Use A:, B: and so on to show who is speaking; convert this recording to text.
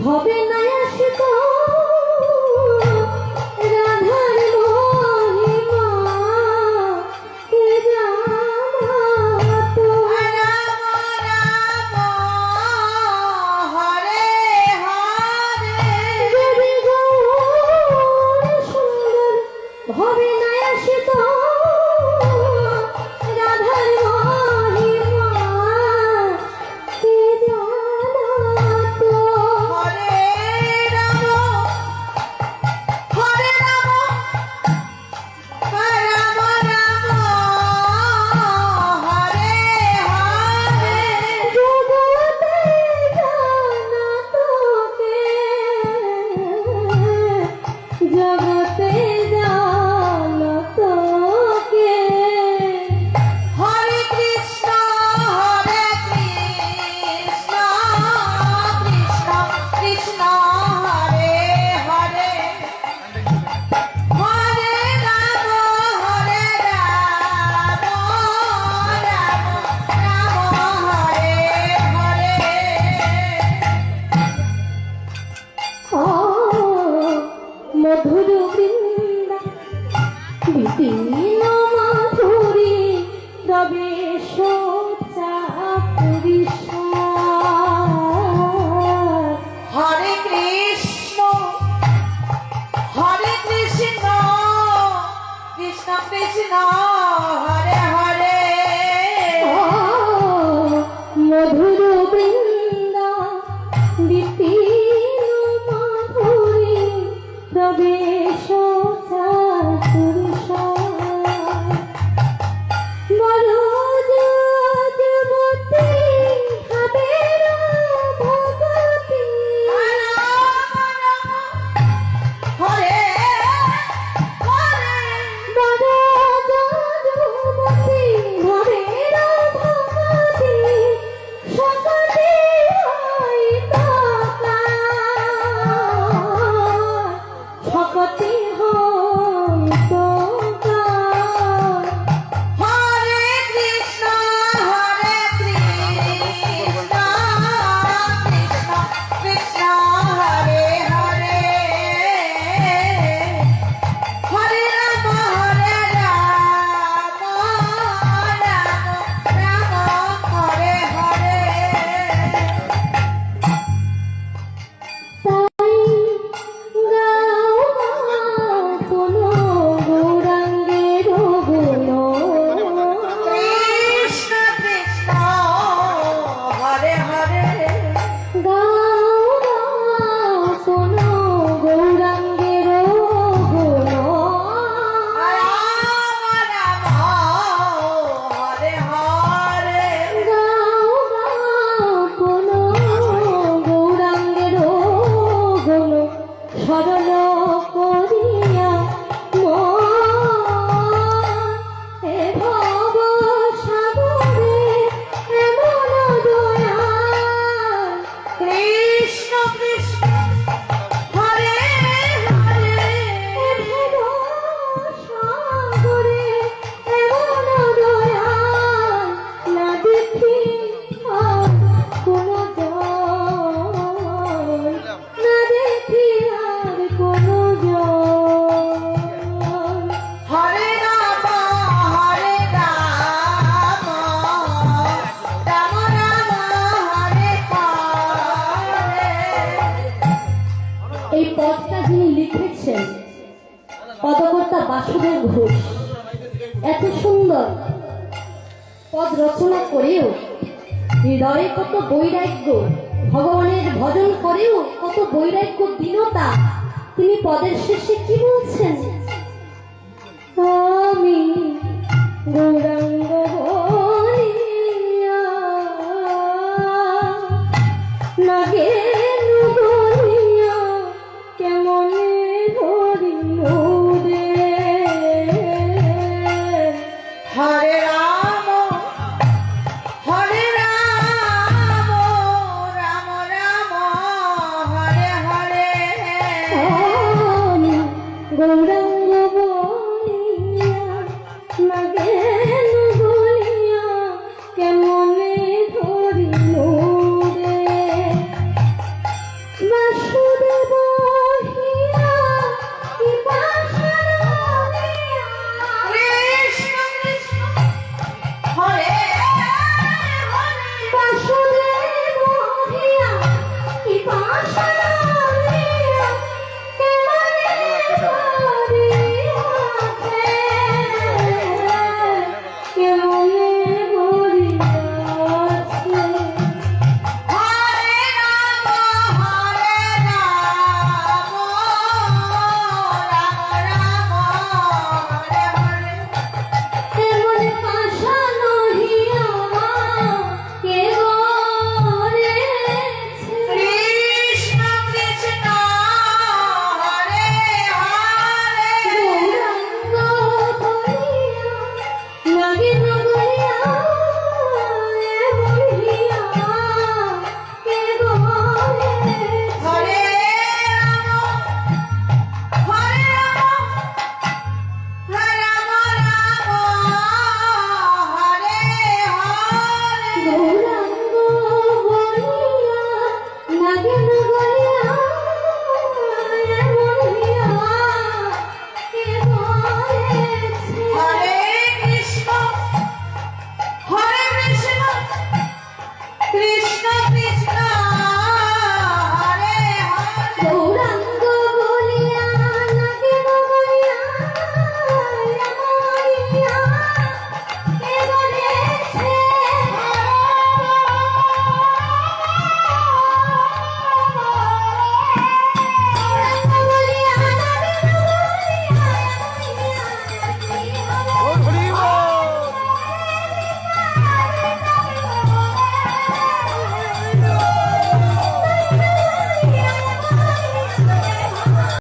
A: ভবে নাই আসিত রাধার মহিমা কে জানাতো।
B: রাম রাম হরে হরে।
A: যদি গৌর সুন্দর ভবে নাই আসিত রাধার মহিমা কে জানাতো।
B: হরে রাম হরে রাম রাম রাম হরে হরে।
A: জগতে জানাতো কে, জগতে জানাতো কে।
B: হরে কৃষ্ণ কৃষ্ণ কৃষ্ণ হরে হরে। হরে রাম রাম রাম হরে হরে।
A: ও মধুর বৃন্দা বিপিন মাধুরী রবে সোচাপুরী।
B: হরে কৃষ্ণ কৃষ্ণ কৃষ্ণ হরে হরে।
A: মধুর বৃন্দা বিপিন মাধুরী প্রবেশ পুরুষ বড় যুবতী ভাবের ভগতী।
B: হরে হরে।
A: বড় যুবতী ভাবের ভগতী সকলে হইতো সকতি হইতো।
B: হরে কৃষ্ণ কৃষ্ণ কৃষ্ণ হরে হরে। হরে রাম রাম হরে হরে।
A: তাই গাও কোনো গৌরাঙ্গের গুণ।
B: কৃষ্ণ কৃষ্ণ হরে হরে।
A: গাও কোনো গৌরাঙ্গের গুণ।
B: রাম রাম হরে হরে।
A: গাও কোনো গৌরাঙ্গের গুণ স্মরণ করিয়া এ ভব সাগরে এমন দয়া।
B: কৃষ্ণ কৃষ্ণ হরে হরে।
A: এ ভব সাগরে এমন দয়া না দেখি আর কোনো জল, না দেখি আর কোনো জল।
B: হরে রাম রাম রাম হরে হরে।
A: এই পদটা যিনি লিখেছেন পদকর্তা বাসুদেব ঘোষ এত সুন্দর পদ রচনা করেও হৃদয়ে কত বৈরাগ্য, ভগবানের ভজন করেও কত বৈরাগ্য দীনতা। তিনি পদের শেষে কি বলছেন? আমি গৌরাঙ্গ বলিয়া নাগে বলিয়া কেমনে ধরিল রে।
B: হরে রাম রাম রাম হরে হরে।
A: আমি গৌরাঙ্গ বলিয়া নাগে বলিয়া কেমনে ধরিল রে। বাসুদেব হিয়া কি পাশান দিয়া
B: কৃষ্ণ কৃষ্ণ হরে হরে
A: বাসুদেব হিয়া কি পাশান দিয়া কেমনে করিয়াছে কেমনে করিয়াছে
B: হরে রাম রাম রাম হরে হরে
A: এমন পাশান হিয়া কে গড়েছে
B: কৃষ্ণ কৃষ্ণ হরে হরে
A: গৌরাঙ্গ বলিয়া নাগিন বলিয়া এমন হিয়া কে গড়েছে
B: হরে রাম হরে রাম রাম রাম হরে হরে
A: গৌরাঙ্গ বলিয়া নাগিন বলিয়া এমন হিয়া কে গড়েছে
B: হরে কৃষ্ণ কৃষ্ণ কৃষ্ণ